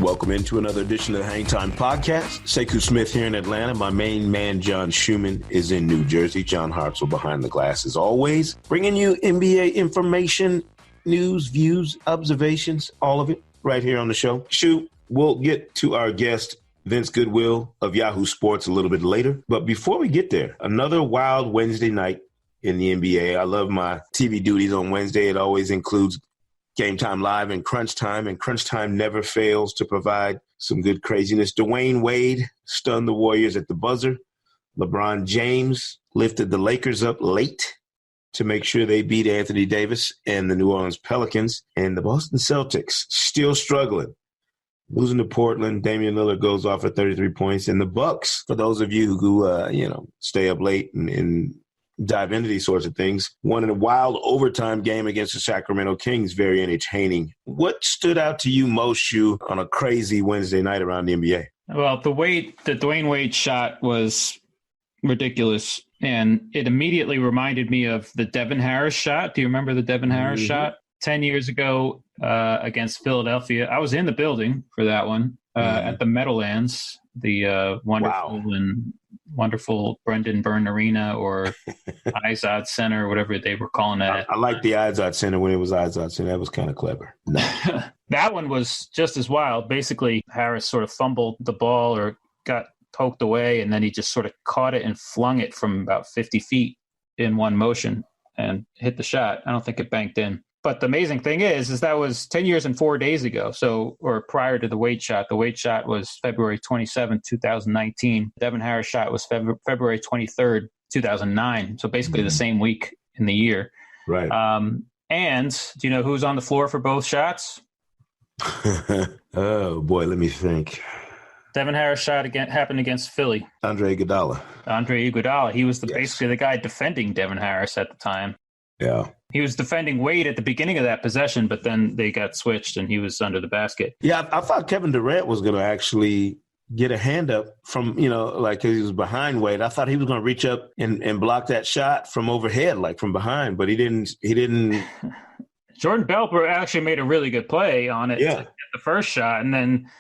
Welcome into another edition of the Hang Time Podcast. Sekou Smith here in Atlanta. My main man, John Schumann, is in New Jersey. John Hartzell behind the glass as always, bringing you NBA information, news, views, observations, all of it right here on the show. Shu, we'll get to our guest, Vince Goodwill of Yahoo Sports, a little bit later. But before we get there, another wild Wednesday night in the NBA. I love my TV duties on Wednesday. It always includes Game Time Live and Crunch Time never fails to provide some good craziness. Dwayne Wade stunned the Warriors at the buzzer. LeBron James lifted the Lakers up late to make sure they beat Anthony Davis and the New Orleans Pelicans. And the Boston Celtics still struggling, losing to Portland. Damian Lillard goes off at 33 points. And the Bucks, for those of you who stay up late and dive into these sorts of things, won in a wild overtime game against the Sacramento Kings. Very entertaining. What stood out to you most, Shu, on a crazy Wednesday night around the NBA? Well, the Dwayne Wade shot was ridiculous, and it immediately reminded me of the Devin Harris shot. Do you remember the Devin Harris shot 10 years ago against Philadelphia? I was in the building for that one at the Meadowlands, the wonderful Brendan Byrne Arena, or Izod Center, whatever they were calling it. I like the Izod Center when it was Izod Center. That was kind of clever. No. That one was just as wild. Basically, Harris sort of fumbled the ball or got poked away, and then he just sort of caught it and flung it from about 50 feet in one motion and hit the shot. I don't think it banked in. But the amazing thing is that was 10 years and 4 days ago. Or prior to the Wade shot. The Wade shot was February 27, 2019. Devin Harris shot was February 23rd, 2009. So basically the same week in the year. Right. And do you know who's on the floor for both shots? Oh, boy, let me think. Devin Harris shot happened against Philly. Andre Iguodala. He was basically the guy defending Devin Harris at the time. Yeah. He was defending Wade at the beginning of that possession, but then they got switched and he was under the basket. Yeah, I thought Kevin Durant was going to actually get a hand up from, because he was behind Wade. I thought he was going to reach up and block that shot from overhead, like from behind, but he didn't. Jordan Belper actually made a really good play on it. Yeah. The first shot. And then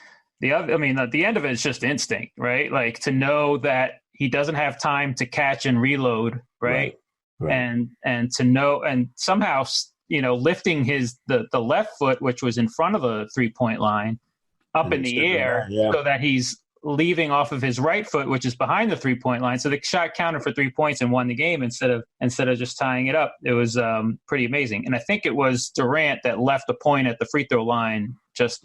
at the end of it is just instinct, right? Like to know that he doesn't have time to catch and reload, right? Right. And to know, and somehow, lifting the left foot, which was in front of the 3-point line, up in the air, so that he's leaving off of his right foot, which is behind the 3-point line. So the shot counted for 3 points and won the game instead of just tying it up. It was pretty amazing. And I think it was Durant that left a point at the free throw line just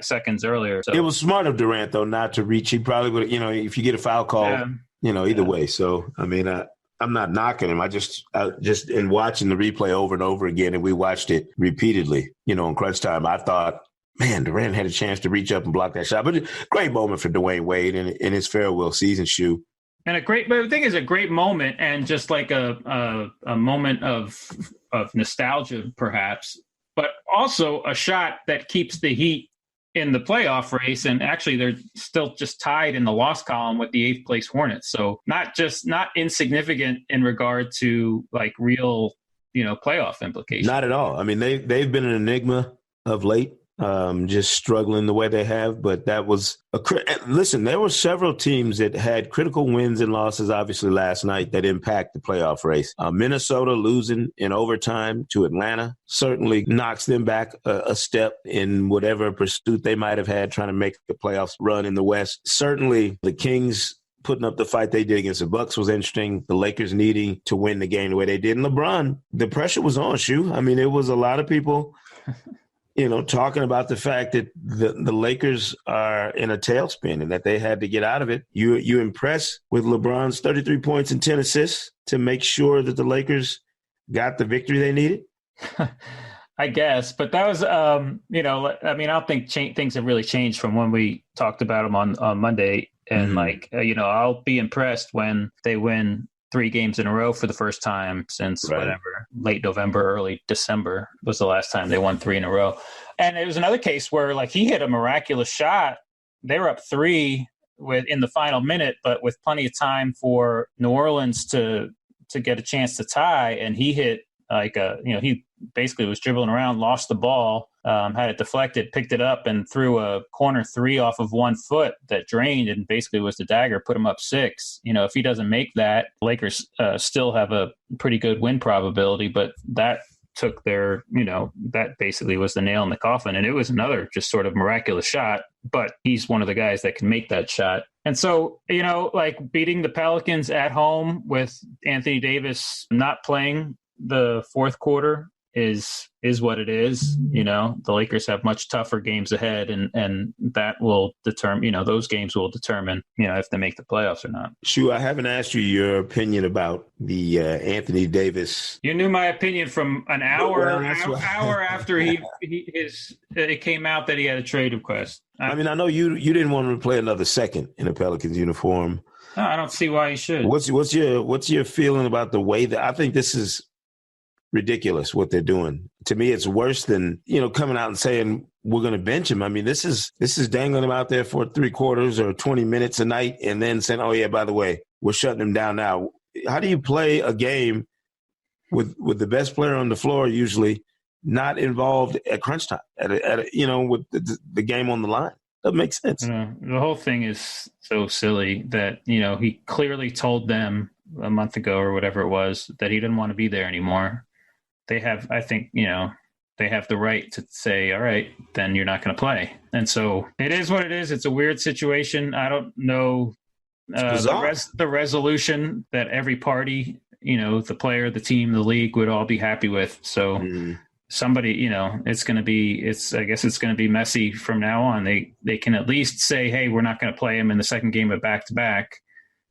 seconds earlier. So. It was smart of Durant, though, not to reach. He probably would, if you get a foul call, either way. So, I'm not knocking him. I just in watching the replay over and over again, and we watched it repeatedly, on crunch time, I thought, man, Durant had a chance to reach up and block that shot. But great moment for Dwayne Wade in his farewell season, Shu. And a great moment, and just like a moment of nostalgia, perhaps, but also a shot that keeps the Heat in the playoff race, and actually they're still just tied in the loss column with the 8th place Hornets. So not insignificant in regard to like real, playoff implications. Not at all. I mean, they've been an enigma of late, just struggling the way they have. But that was listen, there were several teams that had critical wins and losses, obviously, last night that impact the playoff race. Minnesota losing in overtime to Atlanta certainly knocks them back a step in whatever pursuit they might have had trying to make the playoffs run in the West. Certainly the Kings putting up the fight they did against the Bucks was interesting. The Lakers needing to win the game the way they did. And LeBron, the pressure was on, Shu. I mean, it was a lot of people talking about the fact that the Lakers are in a tailspin and that they had to get out of it. You impressed with LeBron's 33 points and 10 assists to make sure that the Lakers got the victory they needed? I guess, but that was, I don't think things have really changed from when we talked about them on Monday. And I'll be impressed when they win 3 games in a row for the first time since whatever, late November, early December was the last time they won 3 in a row. And it was another case where he hit a miraculous shot. They were up 3 in the final minute, but with plenty of time for New Orleans to get a chance to tie. And he hit he basically was dribbling around, lost the ball, had it deflected, picked it up, and threw a corner three off of 1 foot that drained and basically was the dagger, put him up 6. If he doesn't make that, Lakers still have a pretty good win probability, but that took their, that basically was the nail in the coffin. And it was another just sort of miraculous shot, but he's one of the guys that can make that shot. And so, like beating the Pelicans at home with Anthony Davis not playing the fourth quarter is what it is. The Lakers have much tougher games ahead, and that will determine, those games will determine, if they make the playoffs or not. Shu, I haven't asked you your opinion about the Anthony Davis. You knew my opinion from an hour after it came out that he had a trade request. I mean, I know you didn't want him to play another second in a Pelicans uniform. No, I don't see why he should. What's your feeling about the way that I think this is ridiculous what they're doing? To me, it's worse than, coming out and saying we're going to bench him. I mean, this is dangling him out there for 3 quarters or 20 minutes a night and then saying, oh, yeah, by the way, we're shutting him down now. How do you play a game with the best player on the floor usually not involved at crunch time, with the game on the line? That makes sense. The whole thing is so silly that, he clearly told them a month ago or whatever it was that he didn't want to be there anymore. They have, I think, they have the right to say, all right, then you're not going to play. And so it is what it is. It's a weird situation. I don't know the resolution that every party, the player, the team, the league would all be happy with. So somebody, I guess it's going to be messy from now on. They can at least say, hey, we're not going to play him in the second game of back-to-back,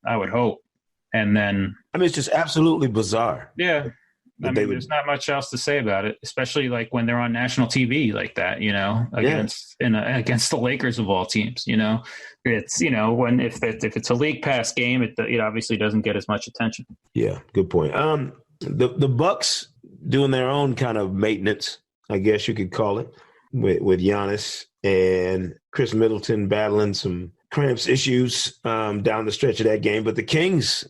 I would hope. And then, it's just absolutely bizarre. Yeah. There's not much else to say about it, especially like when they're on national TV like that, against the Lakers of all teams. It's when if it's a league pass game, it obviously doesn't get as much attention. Yeah, good point. The Bucks doing their own kind of maintenance, I guess you could call it, with Giannis and Chris Middleton battling some cramps issues down the stretch of that game. But the Kings,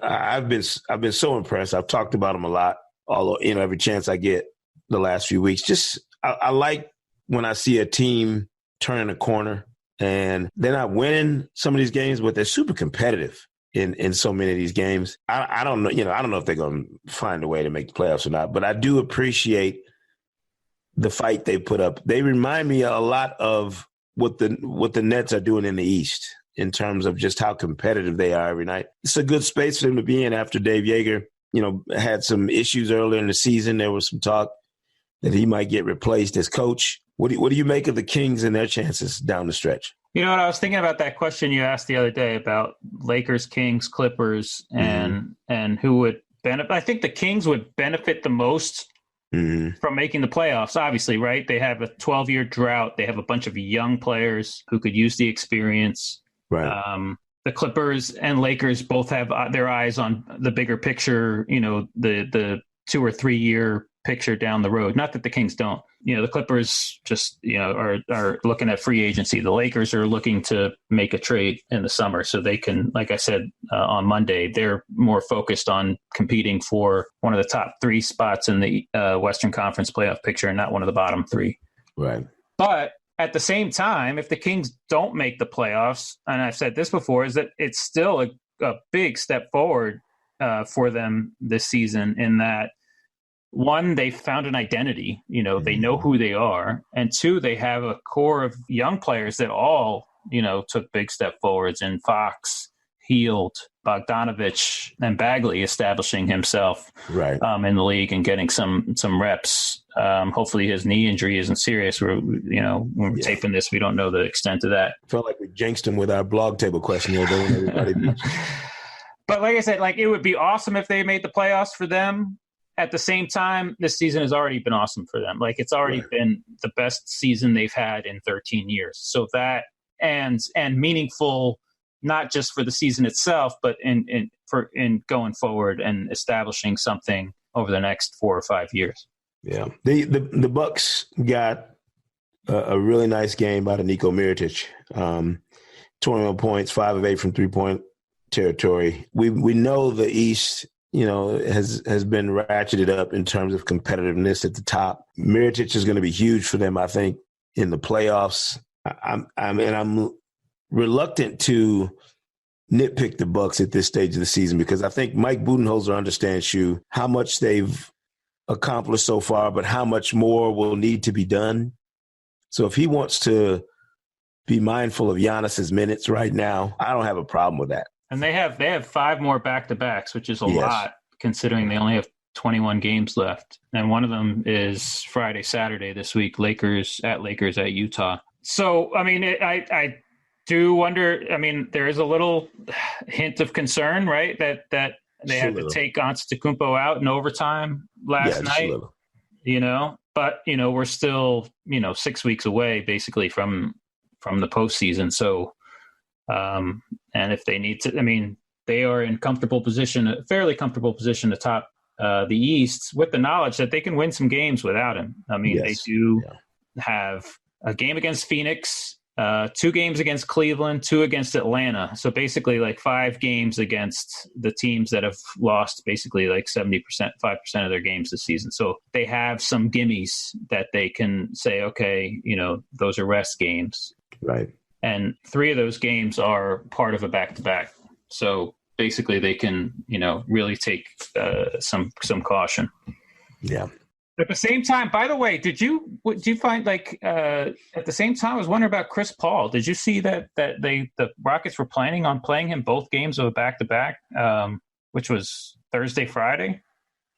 I've been so impressed. I've talked about them a lot, although every chance I get the last few weeks. Just I like when I see a team turning a corner, and they're not winning some of these games, but they're super competitive in so many of these games. I don't know, I don't know if they're going to find a way to make the playoffs or not, but I do appreciate the fight they put up. They remind me a lot of what the Nets are doing in the East in terms of just how competitive they are every night. It's a good space for them to be in after Dave Yeager, had some issues earlier in the season. There was some talk that he might get replaced as coach. What do you make of the Kings and their chances down the stretch? I was thinking about that question you asked the other day about Lakers, Kings, Clippers, and who would benefit. I think the Kings would benefit the most from making the playoffs, obviously, right? They have a 12-year drought. They have a bunch of young players who could use the experience. Right. The Clippers and Lakers both have their eyes on the bigger picture, the 2 or 3 year picture down the road. Not that the Kings don't. The Clippers just, are looking at free agency. The Lakers are looking to make a trade in the summer so they can, like I said on Monday, they're more focused on competing for one of the top 3 spots in the Western Conference playoff picture and not one of the bottom 3. Right. But at the same time, if the Kings don't make the playoffs, and I've said this before, is that it's still a big step forward for them this season in that, 1, they found an identity, they know who they are. And 2, they have a core of young players that all, took big step forwards in Fox, Hield, Bogdanovich, and Bagley establishing himself in the league and getting some reps. Hopefully his knee injury isn't serious. When we're taping this, we don't know the extent of that. Felt like we jinxed him with our blog table question. But like I said, it would be awesome if they made the playoffs for them. At the same time, this season has already been awesome for them. It's already been the best season they've had in 13 years. So that and meaningful, not just for the season itself, but in going forward and establishing something over the next 4 or 5 years. Yeah, the Bucks got a really nice game out of Niko Mirotic. 21 points, 5 of 8 from 3-point territory. We know the East has been ratcheted up in terms of competitiveness at the top. Mirotic is going to be huge for them, I think, in the playoffs. I'm reluctant to nitpick the Bucks at this stage of the season because I think Mike Budenholzer understands how much they've accomplished so far, but how much more will need to be done. So if he wants to be mindful of Giannis's minutes right now, I don't have a problem with that. And they have 5 more back-to-backs, which is a lot considering they only have 21 games left. And one of them is Friday, Saturday this week, Lakers at Utah. So, I mean, I do wonder, I mean, there is a little hint of concern, right, that they had to take Antetokounmpo out in overtime last night, but, we're still, 6 weeks away basically from the postseason. So, and if they need to, I mean, they are in a fairly comfortable position atop the East with the knowledge that they can win some games without him. I mean, they do have a game against Phoenix, 2 games against Cleveland, 2 against Atlanta. So basically like 5 games against the teams that have lost basically like 70%, 5% of their games this season. So they have some gimmies that they can say, okay, those are rest games. Right. And 3 of those games are part of a back-to-back. So basically they can, really take some caution. Yeah. At the same time, by the way, do you find like at the same time, I was wondering about Chris Paul. Did you see that the Rockets were planning on playing him both games of a back-to-back, which was Thursday, Friday?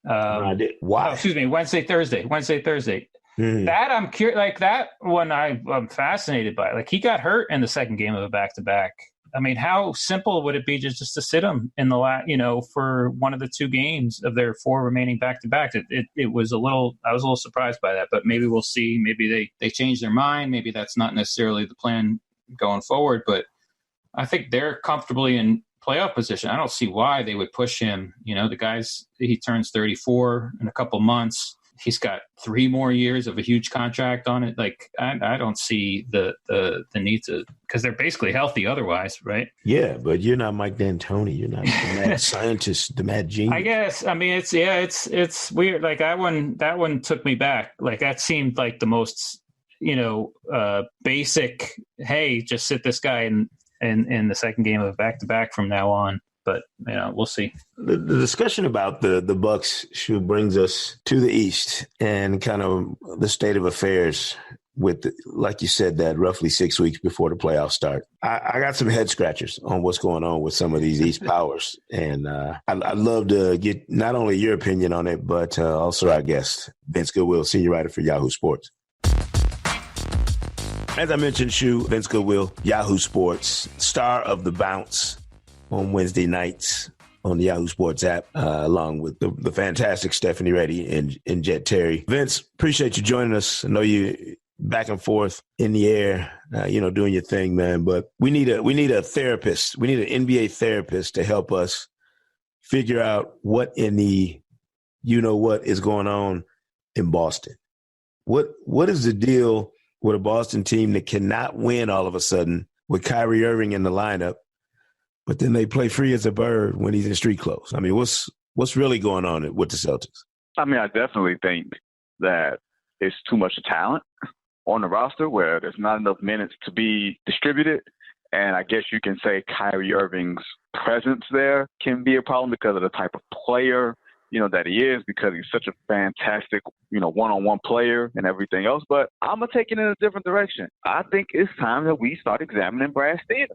Why? Oh, excuse me, Wednesday, Thursday. Mm-hmm. That I'm curious, like that one I'm fascinated by. Like he got hurt in the second game of a back-to-back. I mean, how simple would it be just to sit him in the for one of the 2 games of their 4 remaining back-to-backs? It was I was a little surprised by that, but maybe we'll see. Maybe they change their mind. Maybe that's not necessarily the plan going forward, but I think they're comfortably in playoff position. I don't see why they would push him. The guy's, he turns 34 in a couple months. He's got 3 more years of a huge contract on it. Like I don't see the need to, because they're basically healthy otherwise, right? Yeah, but you're not Mike D'Antoni. You're not the mad scientist, the mad genius. I guess. I mean, it's weird. Like that one took me back. Like that seemed like the most basic. Hey, just sit this guy in the second game of back-to-back from now on. But we'll see. The discussion about the Bucks brings us to the East and kind of the state of affairs with, like you said, that roughly 6 weeks before the playoffs start. I got some head scratchers on what's going on with some of these East powers, and I'd love to get not only your opinion on it, but also our guest, Vince Goodwill, senior writer for Yahoo Sports. As I mentioned, Vince Goodwill, Yahoo Sports, star of The Bounce on Wednesday nights on the Yahoo Sports app, along with the fantastic Stephanie Reddy and Jet Terry. Vince, appreciate you joining us. I know you back and forth in the air, doing your thing, man. But we need a therapist. We need an NBA therapist to help us figure out what in the what is going on in Boston. What is the deal with a Boston team that cannot win all of a sudden with Kyrie Irving in the lineup, but then they play free as a bird when he's in street clothes? I mean, what's really going on with the Celtics? I mean, I definitely think that it's too much talent on the roster where there's not enough minutes to be distributed. And I guess you can say Kyrie Irving's presence there can be a problem because of the type of player, that he is, because he's such a fantastic, one-on-one player and everything else. But I'm going to take it in a different direction. I think it's time that we start examining Brad Stevens.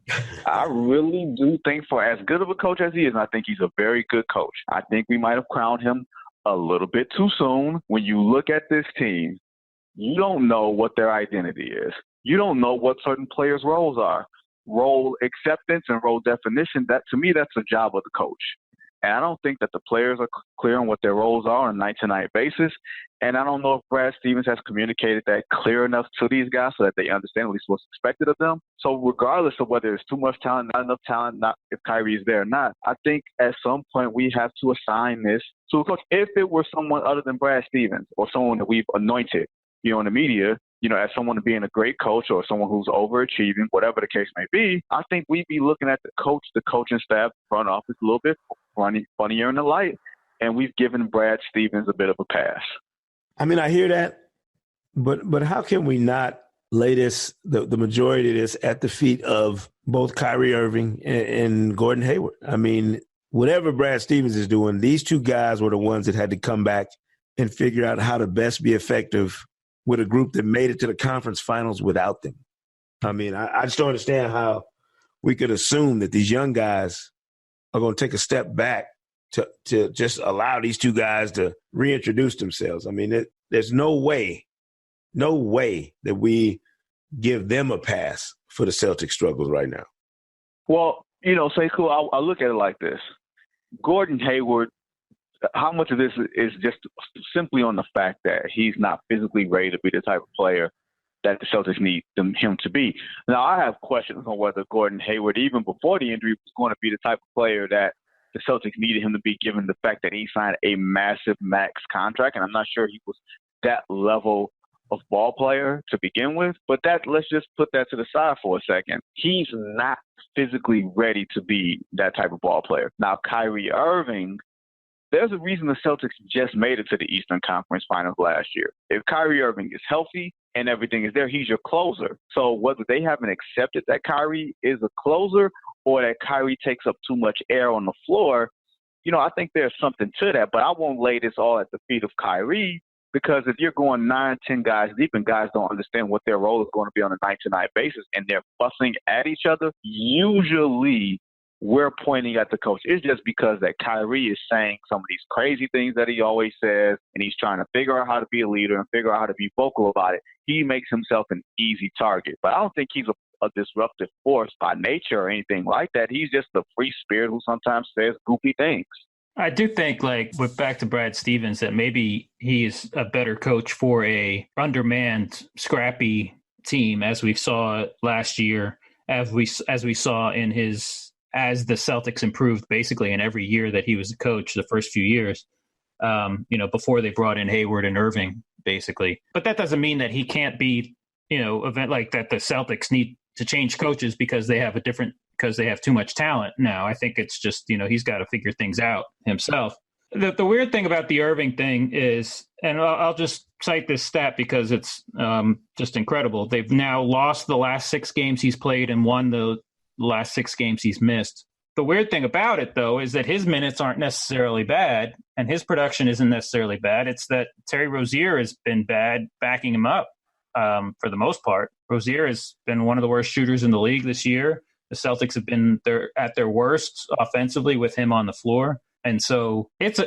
I really do think, for as good of a coach as he is, and I think he's a very good coach, I think we might have crowned him a little bit too soon. When you look at this team, you don't know what their identity is. You don't know what certain players' roles are. Role acceptance and role definition, that to me, that's the job of the coach. And I don't think that the players are clear on what their roles are on a night-to-night basis. And I don't know if Brad Stevens has communicated that clear enough to these guys so that they understand at least what's expected of them. So regardless of whether it's too much talent, not enough talent, not if Kyrie is there or not, I think at some point we have to assign this to a coach. If it were someone other than Brad Stevens or someone that we've anointed, in the media, as someone being a great coach or someone who's overachieving, whatever the case may be, I think we'd be looking at the coaching staff, front office a little bit funnier in the light, and we've given Brad Stevens a bit of a pass. I mean, I hear that, but how can we not lay the majority of this at the feet of both Kyrie Irving and Gordon Hayward? I mean, whatever Brad Stevens is doing, these two guys were the ones that had to come back and figure out how to best be effective with a group that made it to the conference finals without them. I mean, I just don't understand how we could assume that these young guys are going to take a step back to just allow these two guys to reintroduce themselves. I mean, there's no way that we give them a pass for the Celtics struggles right now. Well, Sekou, I'll look at it like this. Gordon Hayward, how much of this is just simply on the fact that he's not physically ready to be the type of player that the Celtics need him to be? Now, I have questions on whether Gordon Hayward, even before the injury, was going to be the type of player that the Celtics needed him to be, given the fact that he signed a massive max contract. And I'm not sure he was that level of ball player to begin with. But let's just put that to the side for a second. He's not physically ready to be that type of ball player. Now, Kyrie Irving, there's a reason the Celtics just made it to the Eastern Conference Finals last year. If Kyrie Irving is healthy and everything is there, he's your closer. So whether they haven't accepted that Kyrie is a closer or that Kyrie takes up too much air on the floor, I think there's something to that. But I won't lay this all at the feet of Kyrie, because if you're going 9, 10 guys deep and guys don't understand what their role is going to be on a night-to-night basis and they're fussing at each other, usually we're pointing at the coach. It's just because that Kyrie is saying some of these crazy things that he always says, and he's trying to figure out how to be a leader and figure out how to be vocal about it. He makes himself an easy target. But I don't think he's a disruptive force by nature or anything like that. He's just a free spirit who sometimes says goofy things. I do think, with back to Brad Stevens, that maybe he's a better coach for a undermanned, scrappy team, as we saw last year, as we saw as the Celtics improved basically in every year that he was the coach, the first few years, before they brought in Hayward and Irving, basically. But that doesn't mean that he can't be, event like that. The Celtics need to change coaches because they have too much talent now. I think it's just, he's got to figure things out himself. The weird thing about the Irving thing is, and I'll just cite this stat because it's just incredible. They've now lost the last 6 games he's played and won the last 6 games he's missed. The weird thing about it, though, is that his minutes aren't necessarily bad and his production isn't necessarily bad. It's that Terry Rozier has been bad backing him up for the most part. Rozier has been one of the worst shooters in the league this year. The Celtics have been at their worst offensively with him on the floor. And so there's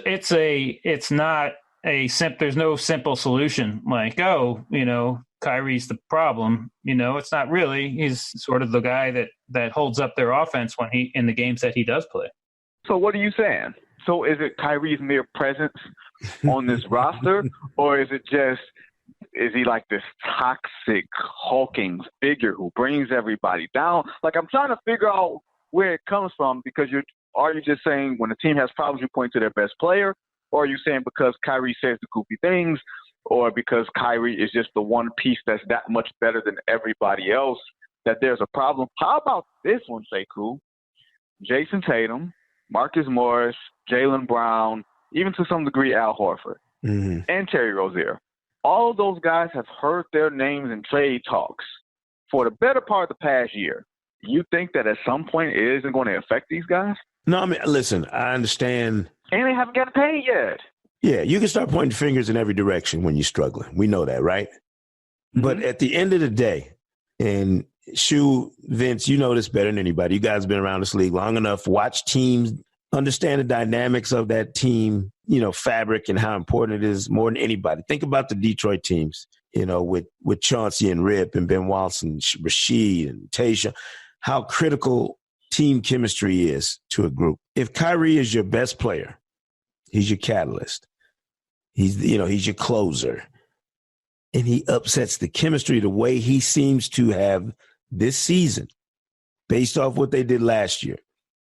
no simple solution like, Kyrie's the problem. It's not really. He's sort of the guy that holds up their offense in the games that he does play. So what are you saying? So is it Kyrie's mere presence on this roster, or is he like this toxic, hulking figure who brings everybody down? Like, I'm trying to figure out where it comes from, because are you just saying when a team has problems, you point to their best player, or are you saying because Kyrie says the goofy things, or because Kyrie is just the one piece that's that much better than everybody else that there's a problem? How about this one, Sekou? Jason Tatum, Marcus Morris, Jaylen Brown, even to some degree Al Horford, and Terry Rozier. All of those guys have heard their names in trade talks for the better part of the past year. You think that at some point it isn't going to affect these guys? No, I mean, listen, I understand. And they haven't gotten paid yet. Yeah, you can start pointing fingers in every direction when you're struggling. We know that, right? Mm-hmm. But at the end of the day, and Vince, you know this better than anybody. You guys have been around this league long enough, watch teams, understand the dynamics of that team, fabric and how important it is more than anybody. Think about the Detroit teams, with Chauncey and Rip and Ben Wallace and Rasheed and Tayshaun, how critical team chemistry is to a group. If Kyrie is your best player, he's your catalyst. He's your closer. And he upsets the chemistry the way he seems to have this season, based off what they did last year.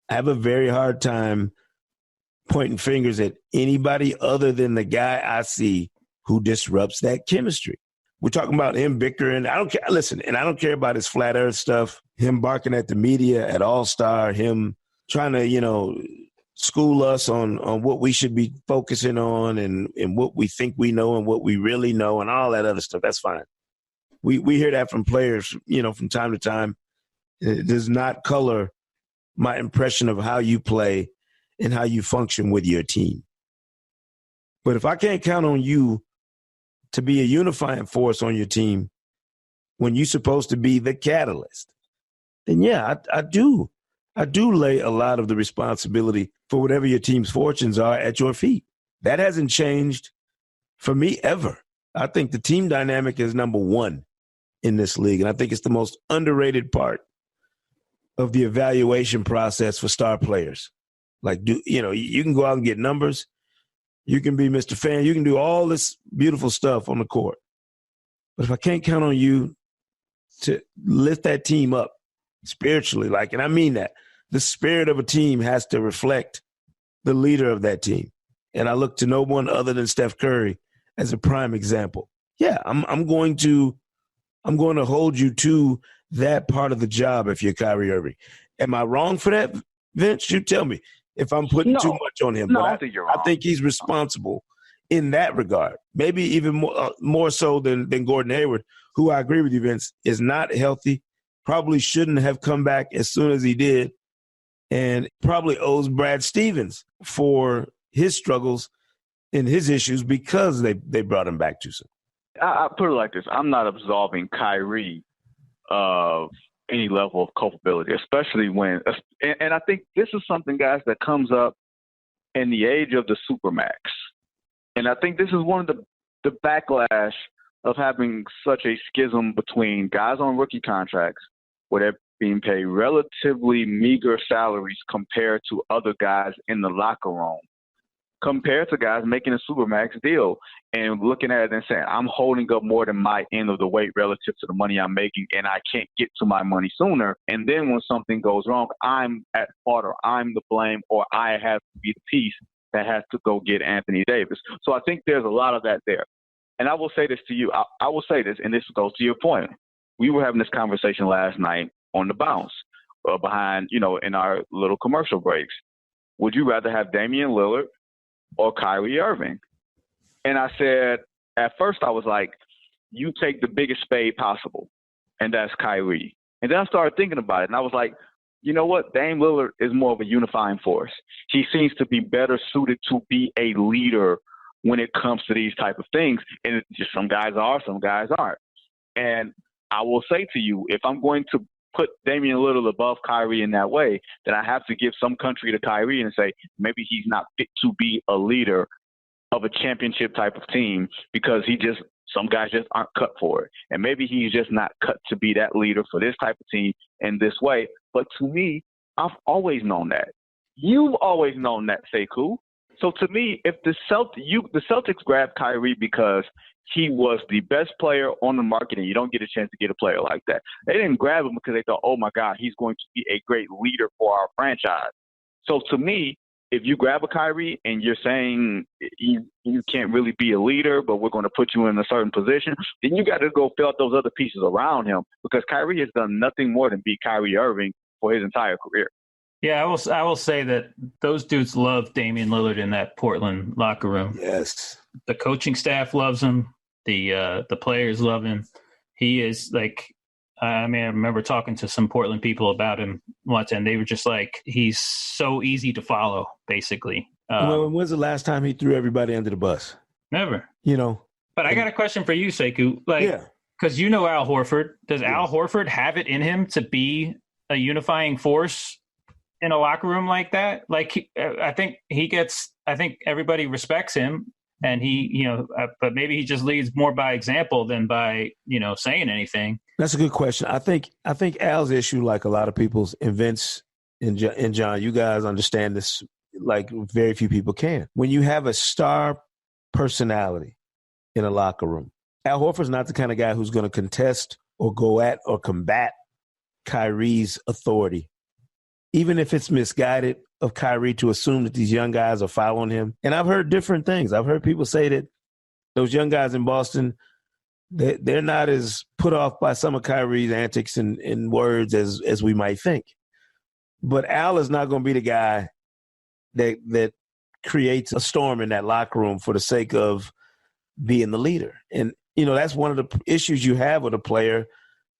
I have a very hard time pointing fingers at anybody other than the guy I see who disrupts that chemistry. We're talking about him bickering. I don't care. Listen, and I don't care about his flat earth stuff, him barking at the media at All-Star, him trying to, school us on what we should be focusing on and what we think we know and what we really know and all that other stuff. That's fine. We hear that from players, from time to time. It does not color my impression of how you play and how you function with your team. But if I can't count on you to be a unifying force on your team when you're supposed to be the catalyst, then yeah, I do. I do lay a lot of the responsibility for whatever your team's fortunes are at your feet. That hasn't changed for me ever. I think the team dynamic is number one in this league, and I think it's the most underrated part of the evaluation process for star players. Like, you can go out and get numbers. You can be Mr. Fan. You can do all this beautiful stuff on the court. But if I can't count on you to lift that team up spiritually, and I mean that, the spirit of a team has to reflect the leader of that team. And I look to no one other than Steph Curry as a prime example. Yeah, I'm going to hold you to that part of the job if you're Kyrie Irving. Am I wrong for that, Vince? You tell me if I'm putting too much on him. No, but I think you're wrong. I think he's responsible in that regard. Maybe even more so than Gordon Hayward, who I agree with you, Vince, is not healthy, probably shouldn't have come back as soon as he did, and probably owes Brad Stevens for his struggles and his issues because they brought him back too soon. I put it like this. I'm not absolving Kyrie of any level of culpability, especially when – and I think this is something, guys, that comes up in the age of the Supermax. And I think this is one of the backlash of having such a schism between guys on rookie contracts where they're being paid relatively meager salaries compared to other guys in the locker room, compared to guys making a Supermax deal and looking at it and saying, I'm holding up more than my end of the weight relative to the money I'm making, and I can't get to my money sooner. And then when something goes wrong, I'm at fault, or I'm the blame, or I have to be the piece that has to go get Anthony Davis. So I think there's a lot of that there. And I will say this to you. I will say this, and this goes to your point. We were having this conversation last night on the bounce behind, in our little commercial breaks. Would you rather have Damian Lillard or Kyrie Irving? And I said, at first I was like, you take the biggest spade possible, and that's Kyrie. And then I started thinking about it, and I was like, you know what? Dame Lillard is more of a unifying force. He seems to be better suited to be a leader when it comes to these type of things. And it's just some guys are, some guys aren't. And I will say to you, if I'm going to put Damian Lillard above Kyrie in that way, then I have to give some country to Kyrie and say maybe he's not fit to be a leader of a championship type of team because some guys just aren't cut for it. And maybe he's just not cut to be that leader for this type of team in this way. But to me, I've always known that. You've always known that, Sekou. So to me, if the Celtics grabbed Kyrie because he was the best player on the market, and you don't get a chance to get a player like that. They didn't grab him because they thought, oh, my God, he's going to be a great leader for our franchise. So to me, if you grab a Kyrie and you're saying you can't really be a leader, but we're going to put you in a certain position, then you got to go fill out those other pieces around him, because Kyrie has done nothing more than be Kyrie Irving for his entire career. Yeah, I will say that those dudes love Damian Lillard in that Portland locker room. Yes. The coaching staff loves him. The players love him. He is I remember talking to some Portland people about him once, and they were just like, he's so easy to follow, basically. When's the last time he threw everybody under the bus? Never. But I got a question for you, Sekou. Because Al Horford. Does Al Horford have it in him to be a unifying force in a locker room like that? I think everybody respects him, and he, but maybe he just leads more by example than by, saying anything. That's a good question. I think Al's issue, like a lot of people's, and Vince and John, you guys understand this like very few people can. When you have a star personality in a locker room, Al Horford's not the kind of guy who's going to contest or go at or combat Kyrie's authority, even if it's misguided of Kyrie to assume that these young guys are following him. And I've heard different things. I've heard people say that those young guys in Boston They're not as put off by some of Kyrie's antics and words as we might think. But Al is not going to be the guy that creates a storm in that locker room for the sake of being the leader. And, that's one of the issues you have with a player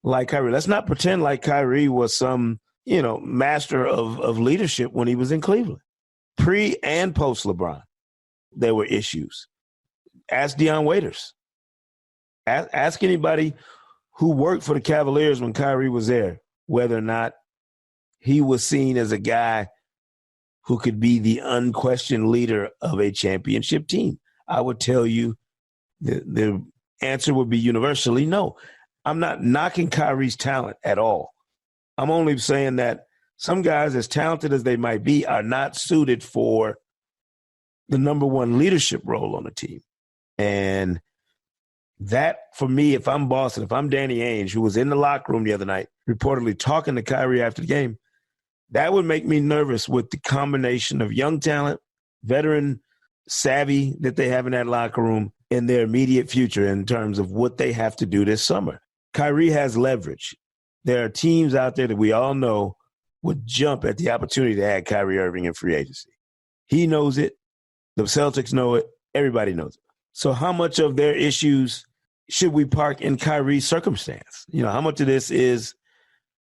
like Kyrie. Let's not pretend like Kyrie was some, master of leadership when he was in Cleveland. Pre and post LeBron, there were issues. Ask Deion Waiters. Ask anybody who worked for the Cavaliers when Kyrie was there, whether or not he was seen as a guy who could be the unquestioned leader of a championship team. I would tell you the answer would be universally no. I'm not knocking Kyrie's talent at all. I'm only saying that some guys, as talented as they might be, are not suited for the number one leadership role on the team. And that, for me, if I'm Boston, if I'm Danny Ainge, who was in the locker room the other night, reportedly talking to Kyrie after the game, that would make me nervous with the combination of young talent, veteran savvy that they have in that locker room, and their immediate future in terms of what they have to do this summer. Kyrie has leverage. There are teams out there that we all know would jump at the opportunity to add Kyrie Irving in free agency. He knows it. The Celtics know it. Everybody knows it. So how much of their issues should we park in Kyrie's circumstance? How much of this is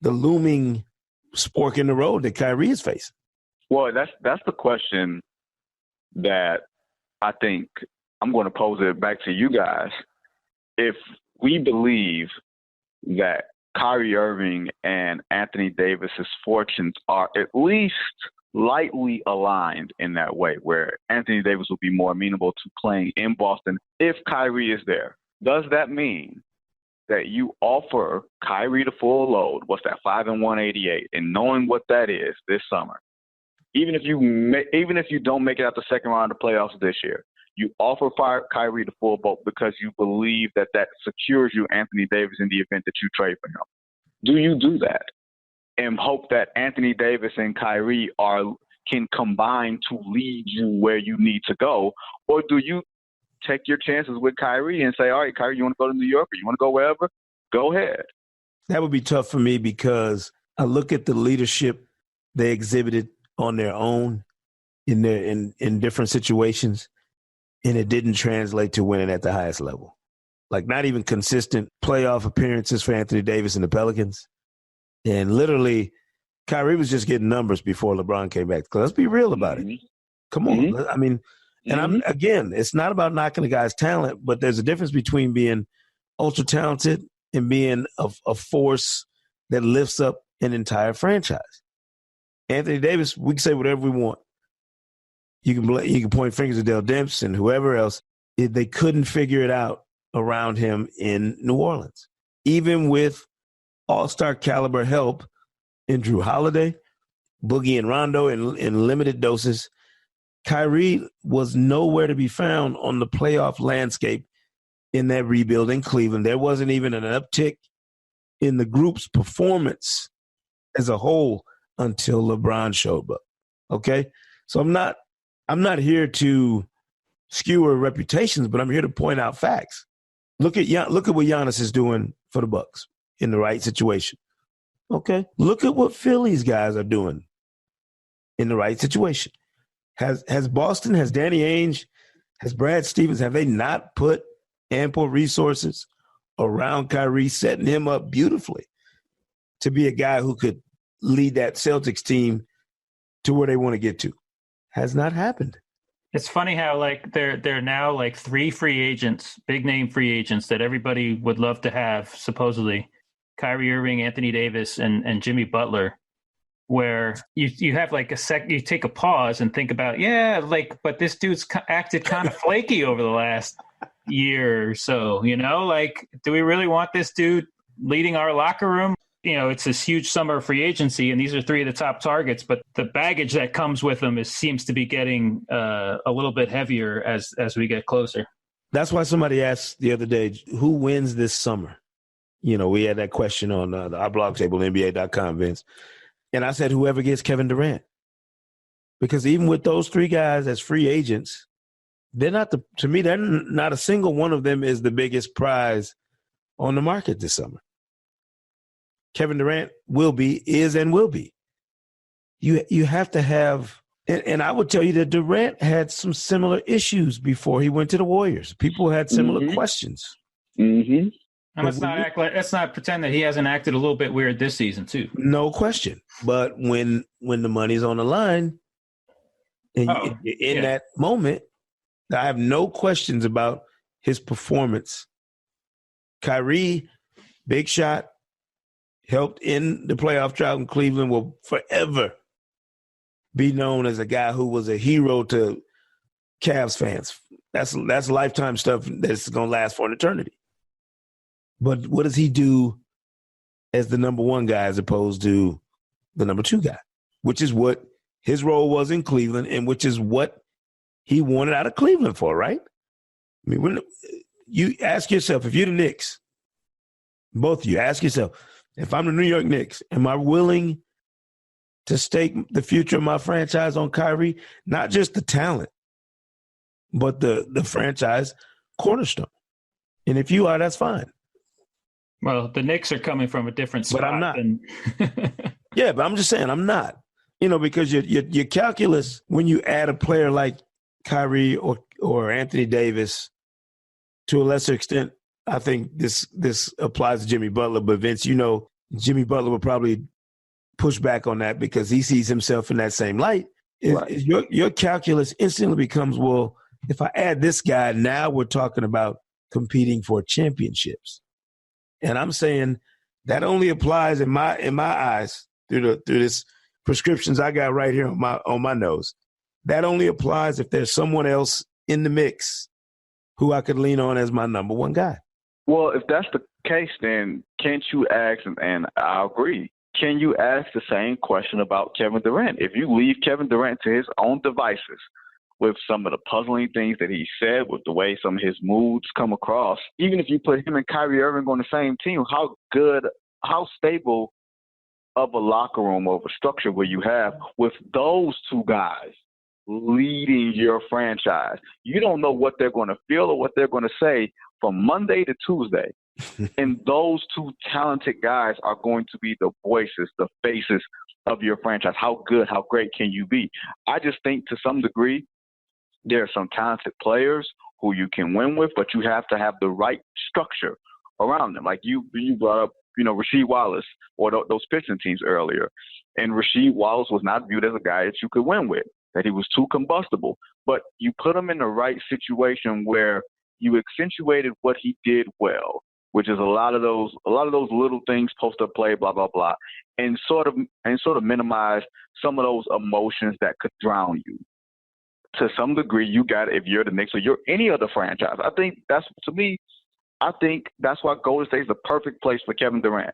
the looming spork in the road that Kyrie is facing? Well, that's the question that I think I'm going to pose it back to you guys. If we believe that Kyrie Irving and Anthony Davis's fortunes are at least lightly aligned in that way, where Anthony Davis will be more amenable to playing in Boston if Kyrie is there, does that mean that you offer Kyrie the full load? What's that, 5-188, and knowing what that is this summer, even if you don't make it out the second round of playoffs this year, you offer Kyrie the full boat because you believe that secures you Anthony Davis in the event that you trade for him. Do you do that and hope that Anthony Davis and Kyrie can combine to lead you where you need to go? Or do you take your chances with Kyrie and say, all right, Kyrie, you want to go to New York or you want to go wherever? Go ahead. That would be tough for me because I look at the leadership they exhibited on their own in different situations, and it didn't translate to winning at the highest level. Like, not even consistent playoff appearances for Anthony Davis and the Pelicans. And literally, Kyrie was just getting numbers before LeBron came back. Let's be real about it. Come on. Mm-hmm. I mean, and it's not about knocking the guy's talent, but there's a difference between being ultra talented and being a force that lifts up an entire franchise. Anthony Davis, we can say whatever we want. You can point fingers at Dell Demps and whoever else. They couldn't figure it out around him in New Orleans. Even with all-star caliber help in Drew Holiday, Boogie and Rondo in limited doses, Kyrie was nowhere to be found on the playoff landscape in that rebuild in Cleveland. There wasn't even an uptick in the group's performance as a whole until LeBron showed up. Okay? So I'm not here to skewer reputations, but I'm here to point out facts. Look at what Giannis is doing for the Bucks in the right situation. Okay? Look at what Philly's guys are doing in the right situation. Has Boston, has Danny Ainge, has Brad Stevens, have they not put ample resources around Kyrie, setting him up beautifully to be a guy who could lead that Celtics team to where they want to get to? Has not happened. It's funny how they're now three free agents, big name free agents that everybody would love to have, supposedly. Kyrie Irving, Anthony Davis, and Jimmy Butler, where you have you take a pause and think about, but this dude's acted kind of flaky over the last year or so, do we really want this dude leading our locker room? It's this huge summer free agency, and these are three of the top targets, but the baggage that comes with them seems to be getting a little bit heavier as we get closer. That's why somebody asked the other day, who wins this summer? We had that question on our blog table, NBA.com, Vince. And I said, whoever gets Kevin Durant. Because even with those three guys as free agents, they're not a single one of them is the biggest prize on the market this summer. Kevin Durant will be, is, and will be. You have to have, and I would tell you that Durant had some similar issues before he went to the Warriors. People had similar questions. Mm-hmm. And let's not pretend that he hasn't acted a little bit weird this season too. No question. But when the money's on the line, and in that moment, I have no questions about his performance. Kyrie, big shot, helped in the playoff drought in Cleveland, will forever be known as a guy who was a hero to Cavs fans. That's lifetime stuff that's going to last for an eternity. But what does he do as the number one guy as opposed to the number two guy, which is what his role was in Cleveland and which is what he wanted out of Cleveland for, right? I mean, when you ask yourself, if you're the Knicks, both of you, ask yourself, if I'm the New York Knicks, am I willing to stake the future of my franchise on Kyrie? Not just the talent, but the franchise cornerstone. And if you are, that's fine. Well, the Knicks are coming from a different spot. But I'm not. Yeah, but I'm just saying I'm not. Because your calculus, when you add a player like Kyrie or Anthony Davis, to a lesser extent, I think this applies to Jimmy Butler. But Vince, Jimmy Butler will probably push back on that because he sees himself in that same light. Right. Your calculus instantly becomes, well, if I add this guy, now we're talking about competing for championships. And I'm saying that only applies in my eyes through this prescriptions I got right here on my nose. That only applies if there's someone else in the mix who I could lean on as my number one guy. Well, if that's the case, then can't you ask, and I agree, can you ask the same question about Kevin Durant? If you leave Kevin Durant to his own devices with some of the puzzling things that he said, with the way some of his moods come across, even if you put him and Kyrie Irving on the same team, how stable of a locker room, of a structure will you have with those two guys leading your franchise? You don't know what they're going to feel or what they're going to say from Monday to Tuesday. And those two talented guys are going to be the voices, the faces of your franchise. How good, how great can you be? I just think to some degree there are some talented players who you can win with, but you have to have the right structure around them. Like you brought up, Rasheed Wallace or those pitching teams earlier. And Rasheed Wallace was not viewed as a guy that you could win with, that he was too combustible. But you put him in the right situation where you accentuated what he did well, which is a lot of those little things, post-up play, blah, blah, blah, and sort of minimize some of those emotions that could drown you. To some degree, you got it if you're the Knicks or you're any other franchise. I think that's why Golden State is the perfect place for Kevin Durant.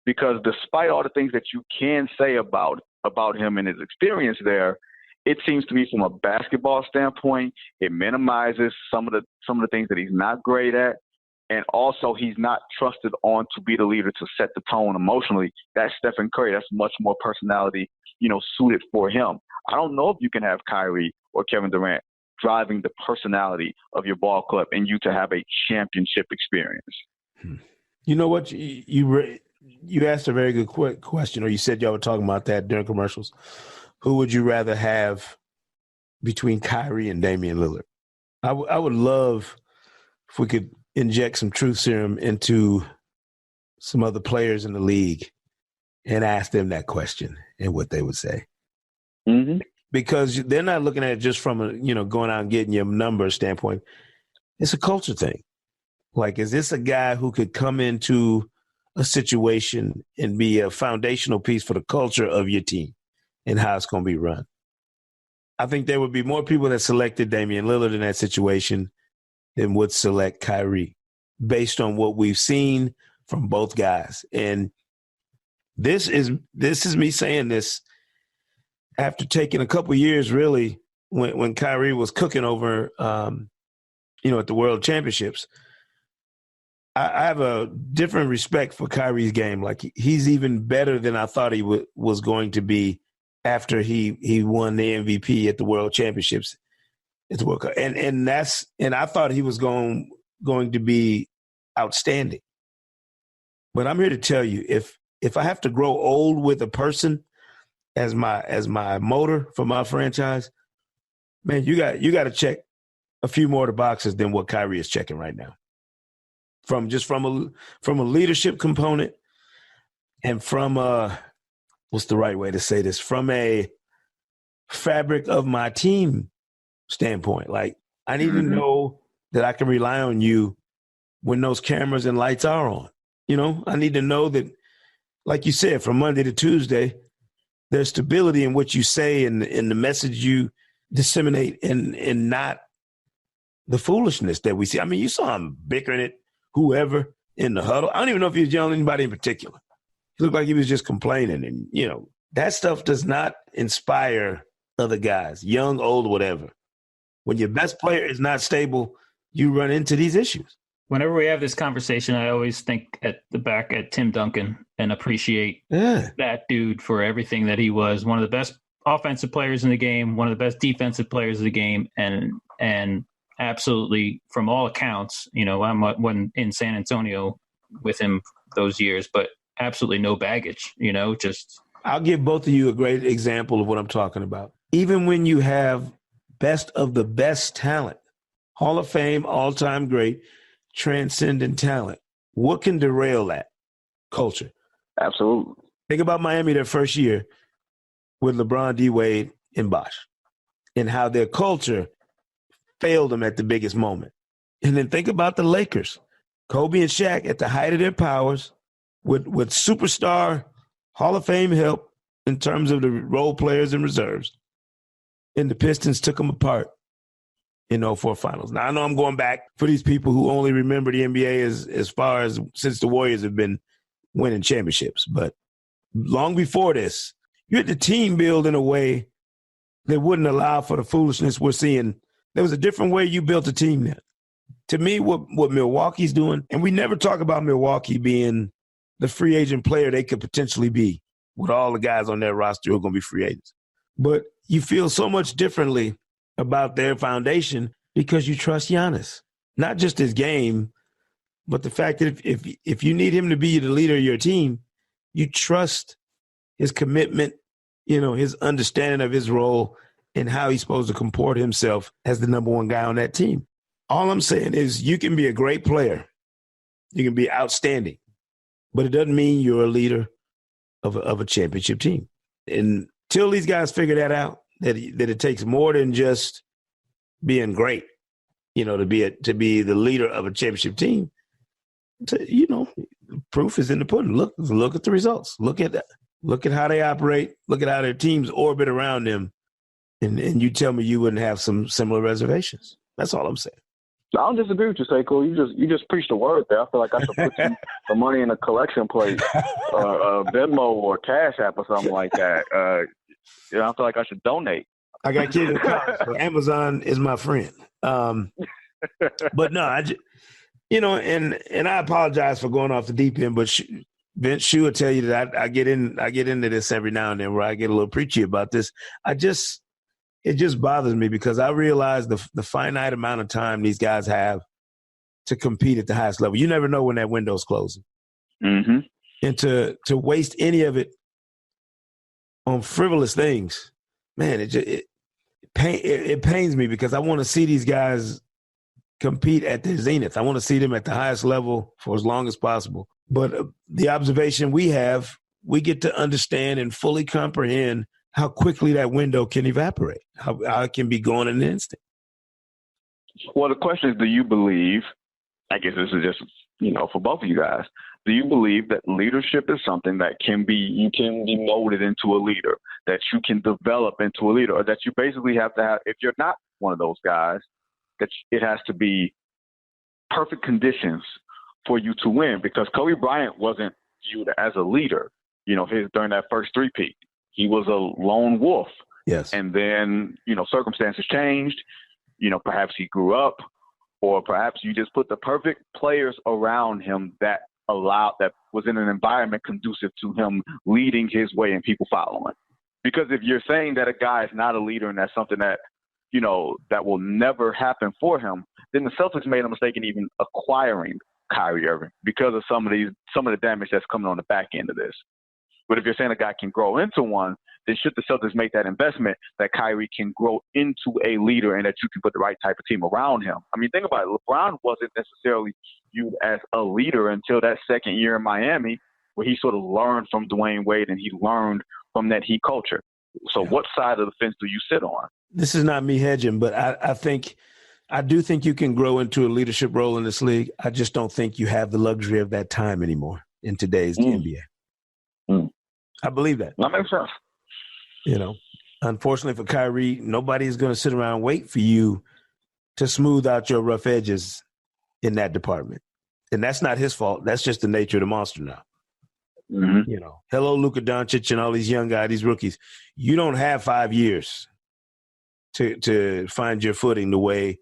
Because despite all the things that you can say about him and his experience there, it seems to me from a basketball standpoint, it minimizes some of the things that he's not great at. And also he's not trusted on to be the leader to set the tone emotionally. That's Stephen Curry. That's much more personality, suited for him. I don't know if you can have Kyrie or Kevin Durant driving the personality of your ball club and you to have a championship experience. You know what? You asked a very good question, or you said y'all were talking about that during commercials. Who would you rather have between Kyrie and Damian Lillard? I would love if we could inject some truth serum into some other players in the league and ask them that question and what they would say. Mm-hmm. Because they're not looking at it just from a, going out and getting your numbers standpoint. It's a culture thing. Like, is this a guy who could come into a situation and be a foundational piece for the culture of your team and how it's going to be run? I think there would be more people that selected Damian Lillard in that situation than would select Kyrie based on what we've seen from both guys. And this is me saying this after taking a couple years, really, when Kyrie was cooking over, at the World Championships. I have a different respect for Kyrie's game. Like, he's even better than I thought he was going to be after he won the MVP at the World Championships. It's World Cup. And I thought he was going to be outstanding. But I'm here to tell you, if I have to grow old with a person as my motor for my franchise, man, you got to check a few more of the boxes than what Kyrie is checking right now. From a leadership component, and from what's the right way to say this? From a fabric of my team standpoint. Like, I need to know that I can rely on you when those cameras and lights are on. You know, I need to know that, like you said, from Monday to Tuesday, there's stability in what you say and the message you disseminate, and not the foolishness that we see. I mean, you saw him bickering at whoever in the huddle. I don't even know if he was yelling at anybody in particular. He looked like he was just complaining. And, you know, that stuff does not inspire other guys, young, old, whatever. When your best player is not stable, you run into these issues. Whenever we have this conversation, I always think at Tim Duncan and appreciate that dude for everything that he was. One of the best offensive players in the game, one of the best defensive players in the game, and absolutely, from all accounts, you know, I wasn't in San Antonio with him those years, but absolutely no baggage, you know, just. I'll give both of you a great example of what I'm talking about. Even when you have best of the best talent, Hall of Fame, all-time great, transcendent talent, what can derail that? Culture. Absolutely. Think about Miami their first year with LeBron, D. Wade, and Bosh, and how their culture failed them at the biggest moment. And then think about the Lakers. Kobe and Shaq at the height of their powers with superstar Hall of Fame help in terms of the role players and reserves. And the Pistons took them apart in 04 finals. Now, I know I'm going back for these people who only remember the NBA as far as since the Warriors have been winning championships. But long before this, you had the team build in a way that wouldn't allow for the foolishness we're seeing. There was a different way you built a team then. To me, what Milwaukee's doing, and we never talk about Milwaukee being the free agent player they could potentially be with all the guys on their roster who are going to be free agents. But you feel so much differently about their foundation because you trust Giannis. Not just his game, but the fact that if you need him to be the leader of your team, you trust his commitment, you know, his understanding of his role and how he's supposed to comport himself as the number one guy on that team. All I'm saying is you can be a great player. You can be outstanding, but it doesn't mean you're a leader of a championship team. And until these guys figure that out, that it takes more than just being great, you know, to be the leader of a championship team. You know, proof is in the pudding. Look at the results. Look at how they operate. Look at how their teams orbit around them, and you tell me you wouldn't have some similar reservations. That's all I'm saying. I don't disagree with you, Seiko. You just preached a word there. I feel like I should put some money in a collection plate, or Venmo or Cash App or something like that. I feel like I should donate. I got kids in college, so Amazon is my friend. But no, and I apologize for going off the deep end, but Vince Shu will tell you that I get into this every now and then where I get a little preachy about this. It just bothers me because I realize the finite amount of time these guys have to compete at the highest level. You never know when that window's closing. Mm-hmm. And to waste any of it on frivolous things, man, it pains me because I want to see these guys compete at their zenith. I want to see them at the highest level for as long as possible. But the observation we have, we get to understand and fully comprehend how quickly that window can evaporate, how it can be gone in an instant. Well, the question is, do you believe, I guess this is just, for both of you guys, do you believe that leadership is something that you can be molded into a leader, that you can develop into a leader, or that you basically have to have, if you're not one of those guys, that it has to be perfect conditions for you to win? Because Kobe Bryant wasn't viewed as a leader, during that first three-peat. He was a lone wolf. Yes. And then, circumstances changed. Perhaps he grew up, or perhaps you just put the perfect players around him that was in an environment conducive to him leading his way and people following. Because if you're saying that a guy is not a leader and that's something that, that will never happen for him, then the Celtics made a mistake in even acquiring Kyrie Irving because of some of the damage that's coming on the back end of this. But if you're saying a guy can grow into one, then should the Celtics make that investment that Kyrie can grow into a leader and that you can put the right type of team around him? I mean, think about it. LeBron wasn't necessarily viewed as a leader until that second year in Miami, where he sort of learned from Dwayne Wade and he learned from that Heat culture. So what side of the fence do you sit on? This is not me hedging, but I do think you can grow into a leadership role in this league. I just don't think you have the luxury of that time anymore in today's NBA. I believe that. That makes sense. You know, unfortunately for Kyrie, nobody is going to sit around and wait for you to smooth out your rough edges in that department. And that's not his fault. That's just the nature of the monster now. Mm-hmm. You know, hello, Luka Doncic and all these young guys, these rookies. You don't have 5 years to find your footing the way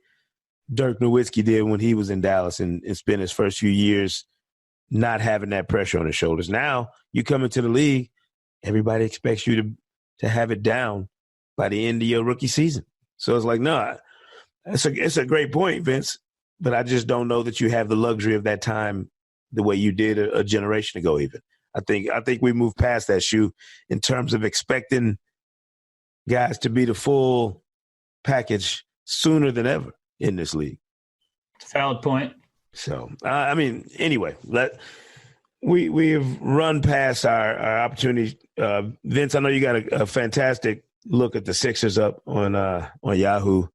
Dirk Nowitzki did when he was in Dallas and spent his first few years not having that pressure on his shoulders. Now you come into the league, everybody expects you to have it down by the end of your rookie season. So it's like, no, it's a great point, Vince, but I just don't know that you have the luxury of that time the way you did a generation ago even. I think we moved past that, Shoe, in terms of expecting guys to be the full package sooner than ever in this league. Valid point. So, I mean, anyway, we've run past our opportunity. Vince, I know you got a fantastic look at the Sixers up on Yahoo.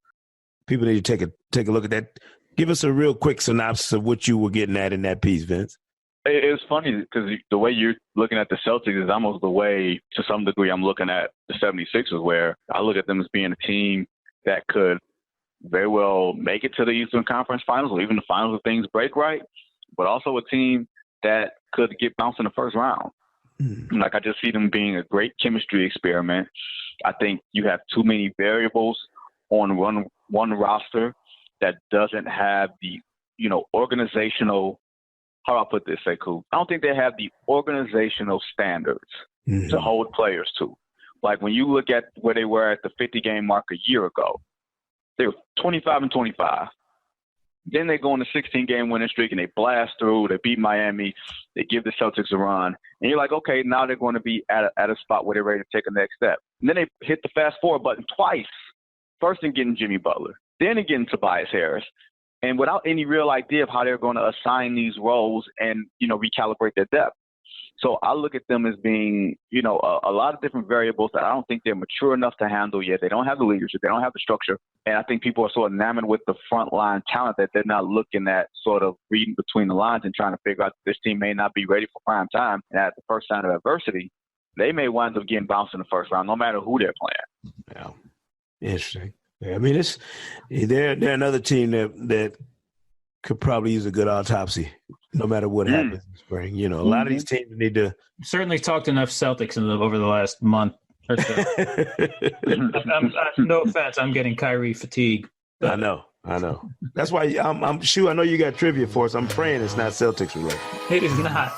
People need to take a look at that. Give us a real quick synopsis of what you were getting at in that piece, Vince. It's funny because the way you're looking at the Celtics is almost the way, to some degree, I'm looking at the 76ers, where I look at them as being a team that could very well make it to the Eastern Conference Finals or even the finals if things break right, but also a team that could get bounced in the first round. Like, I just see them being a great chemistry experiment. I think you have too many variables on one roster that doesn't have the, organizational, how do I put this, Sekou? I don't think they have the organizational standards to hold players to. Like, when you look at where they were at the 50-game mark a year ago, they were 25-25. Then they go on a 16-game winning streak and they blast through. They beat Miami. They give the Celtics a run. And you're like, okay, now they're going to be at a spot where they're ready to take a next step. And then they hit the fast forward button twice. First in getting Jimmy Butler, then in getting Tobias Harris. And without any real idea of how they're going to assign these roles and, recalibrate their depth. So I look at them as being, a lot of different variables that I don't think they're mature enough to handle yet. They don't have the leadership. They don't have the structure. And I think people are sort of enamored with the frontline talent that they're not looking at, sort of reading between the lines and trying to figure out that this team may not be ready for prime time. And at the first sign of adversity, they may wind up getting bounced in the first round, no matter who they're playing. Yeah. Interesting. I mean, they're another team that could probably use a good autopsy, no matter what happens in spring. A lot of these teams need to. Certainly talked enough Celtics over the last month or so. No offense, I'm getting Kyrie fatigue. I know. That's why I'm Shu. I know you got trivia for us. I'm praying it's not Celtics related. It is not.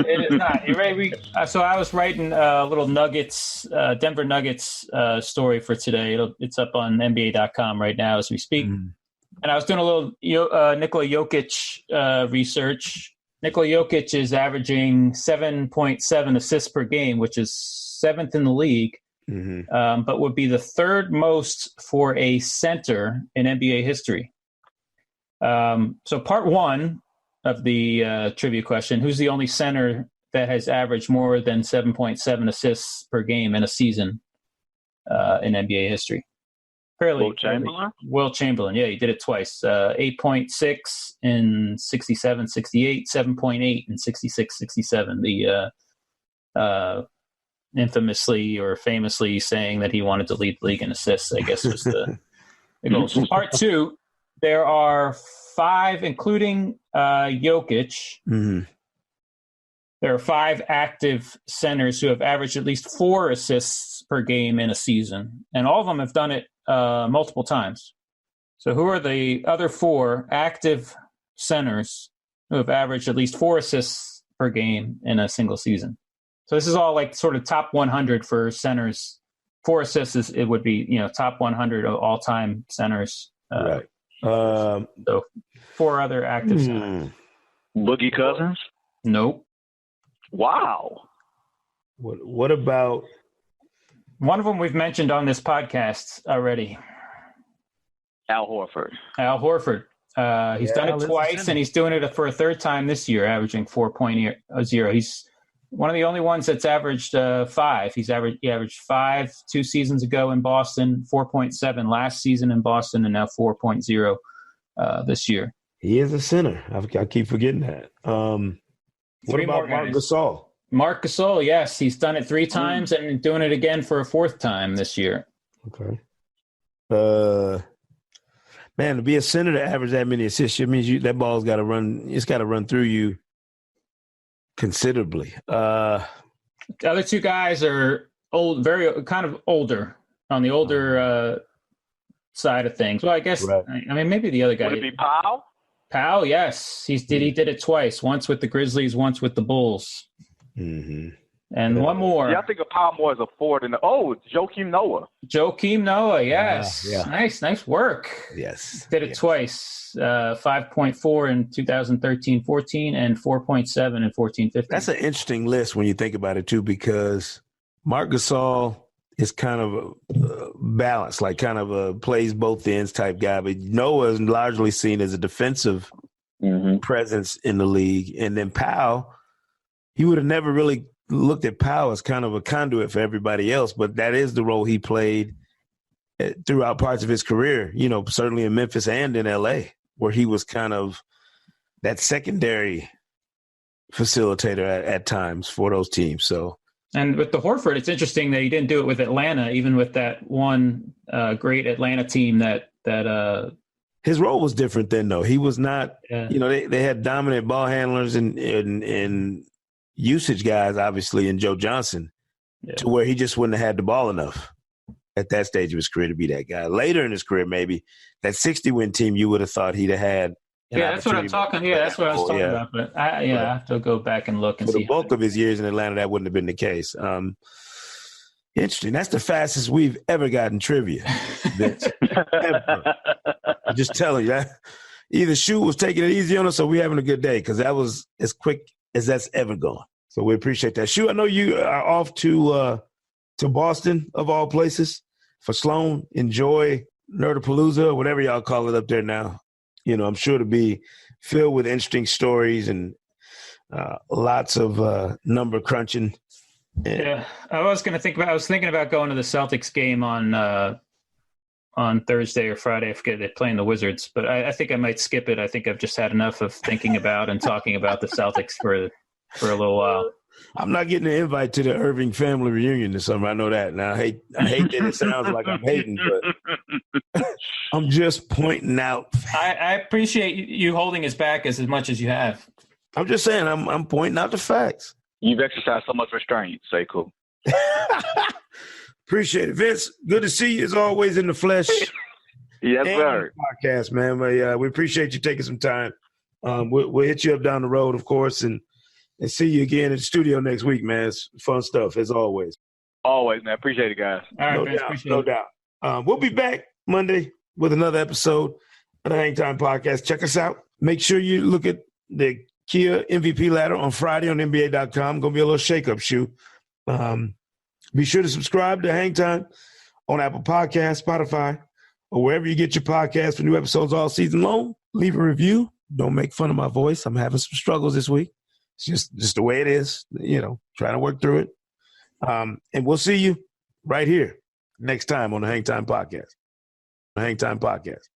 It is not. You ready? So I was writing a little Nuggets, Denver Nuggets story for today. It's up on NBA.com right now as we speak. And I was doing a little Nikola Jokic research. Nikola Jokic is averaging 7.7 assists per game, which is 7th in the league, but would be the 3rd most for a center in NBA history. So part 1 of the trivia question, who's the only center that has averaged more than 7.7 assists per game in a season in NBA history? Will Chamberlain, yeah, he did it twice. 8.6 in 67, 68, 7.8 in 66, 67. The infamously or famously saying that he wanted to lead the league in assists, I guess was the goal. So part 2, there are 5, including Jokic. There are 5 active centers who have averaged at least 4 assists per game in a season, and all of them have done it multiple times. So who are the other 4 active centers who have averaged at least 4 assists per game in a single season? So this is all like sort of top 100 for centers. 4 assists it would be, top 100 of all-time centers. Right. So 4 other active centers. Boogie Cousins? Nope. Wow. What about one of them we've mentioned on this podcast already? Al Horford. Al Horford. He's done it twice, and he's doing it for a third time this year, averaging 4.0. He's one of the only ones that's averaged 5. He averaged 5 2 seasons ago in Boston, 4.7 last season in Boston, and now 4.0 this year. He is a center. I keep forgetting that. What about Marc Gasol? Marc Gasol, yes. He's done it 3 times and doing it again for a 4th time this year. Okay. Man, to be a center to average that many assists, it means that ball's got to run. It's got to run through you considerably. The other 2 guys are old, very kind of older, on the older side of things. Well, I guess, right. I mean, maybe the other guy. Would it be Powell? Powell, yes. He did it twice, once with the Grizzlies, once with the Bulls. Mm-hmm. And one more. Yeah, I think of Powell more as a forward. Joakim Noah. Joakim Noah, yes. Yeah. Nice work. Yes. Did it twice. 5.4 in 2013-14 and 4.7 in 14-15. That's an interesting list when you think about it, too, because Marc Gasol is kind of a balanced, like kind of a plays both ends type guy. But Noah is largely seen as a defensive presence in the league. And then Powell, you would have never really looked at Powell as kind of a conduit for everybody else, but that is the role he played throughout parts of his career, certainly in Memphis and in LA, where he was kind of that secondary facilitator at times for those teams. So, and with the Horford, it's interesting that he didn't do it with Atlanta, even with that one great Atlanta team that his role was different then, though. He was not, they had dominant ball handlers and usage guys, obviously, in Joe Johnson, to where he just wouldn't have had the ball enough at that stage of his career to be that guy. Later in his career, maybe, that 60-win team, you would have thought he'd have had. That's what I'm talking. Yeah, that's what I was talking about. But I have to go back and look and see. For the bulk of his years in Atlanta, that wouldn't have been the case. Interesting. That's the fastest we've ever gotten trivia. Ever. I'm just telling you that. Either Shu was taking it easy on us or we having a good day, because that was as quick as that's ever gone. So we appreciate that. Shu, I know you are off to Boston, of all places, for Sloan. Enjoy Nerdapalooza, whatever y'all call it up there now. I'm sure to be filled with interesting stories and lots of number crunching. Yeah, I was thinking about going to the Celtics game on Thursday or Friday. I forget, they're playing the Wizards, but I think I might skip it. I think I've just had enough of thinking about and talking about the Celtics for a little while. I'm not getting an invite to the Irving family reunion this summer. I know that. Now, I hate that it sounds like I'm hating, but I'm just pointing out. I appreciate you holding us back as much as you have. I'm just saying, I'm pointing out the facts. You've exercised so much restraint. Say cool. Appreciate it. Vince, good to see you as always in the flesh. Yes, sir. Podcast, man. But, we appreciate you taking some time. We'll hit you up down the road, of course, and see you again in the studio next week, man. It's fun stuff, as always. Always, man. Appreciate it, guys. All right, no doubt. We'll be back Monday with another episode of the Hang Time Podcast. Check us out. Make sure you look at the Kia MVP ladder on Friday on NBA.com. Going to be a little shake-up shoe. Be sure to subscribe to Hang Time on Apple Podcasts, Spotify, or wherever you get your podcasts for new episodes all season long. Leave a review. Don't make fun of my voice. I'm having some struggles this week. It's just the way it is, trying to work through it. And we'll see you right here next time on the Hang Time Podcast. The Hang Time Podcast.